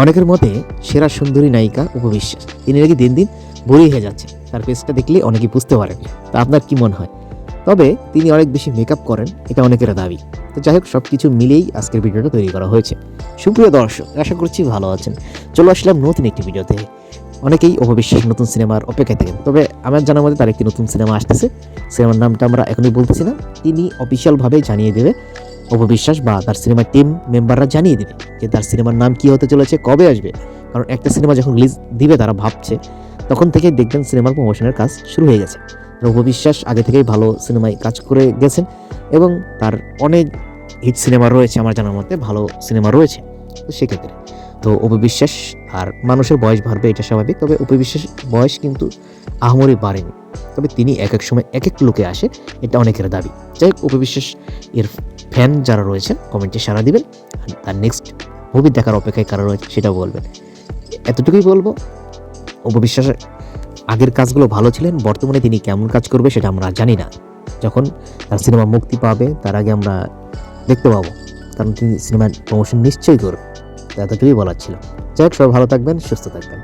অনেকের মতে সেরা সুন্দরী নায়িকা উপবিশ্বাস। তিনি নাকি দিন দিন বুড়ি হয়ে যাচ্ছে, তার ফেসটা দেখলে অনেকেই বুঝতে পারেন। তা আপনার কি মনে হয়? তবে তিনি অনেক বেশি মেকআপ করেন, এটা অনেকের দাবি। তো যাই হোক, সব কিছু মিলেই আজকের ভিডিওটা তৈরি করা হয়েছে। সুপ্রিয় দর্শক, আশা করছি ভালো আছেন। চলে আসলাম নতুন একটি ভিডিওতে। অনেকেই উপবিশ্বাস নতুন সিনেমার অপেক্ষায় থাকেন, তবে আমার জানার মধ্যে তার একটি নতুন সিনেমা আসতেছে। সিনেমার নামটা আমরা এখনই বলতেছি না, তিনি অফিসিয়ালভাবে জানিয়ে দেবে। অপবিশ্বাস বা তার সিনেমার টিম মেম্বাররা জানিয়ে দেবে যে তার সিনেমার নাম কি হতে চলেছে, কবে আসবে। কারণ একটা সিনেমা যখন রিলিজ দিবে তারা ভাবছে, তখন থেকেই দেখবেন সিনেমার প্রমোশনের কাজ শুরু হয়ে গেছে। অপবিশ্বাস আগে থেকেই ভালো সিনেমায় কাজ করে গেছেন এবং তার অনেক হিট সিনেমা রয়েছে, আমার জানার মধ্যে ভালো সিনেমা রয়েছে। তো সেক্ষেত্রে তো অপবিশ্বাস আর মানুষের বয়স বাড়বে, এটা স্বাভাবিক। তবে অপবিশ্বাস বয়স কিন্তু আহামরি বাড়েনি, তবে তিনি এক এক সময় এক এক লোকে আসে, এটা অনেকের দাবি। যাই হোক, অপবিশ্বাস এর ফ্যান যারা রয়েছেন কমেন্টে সাড়া দিবেন, আর তার নেক্সট মুভি দেখার অপেক্ষায় কারা রয়েছে সেটাও বলবেন। এতটুকুই বলবো, অপবিশ্বাসের আগের কাজগুলো ভালো ছিলেন, বর্তমানে তিনি কেমন কাজ করবে সেটা আমরা জানি না। যখন তার সিনেমা মুক্তি পাবে তার আগে আমরা দেখতে পাবো, কারণ তিনি সিনেমার প্রমোশন নিশ্চয়ই করবে। এতটুকুই বলার ছিল। যাই হোক, সবাই ভালো থাকবেন, সুস্থ থাকবেন।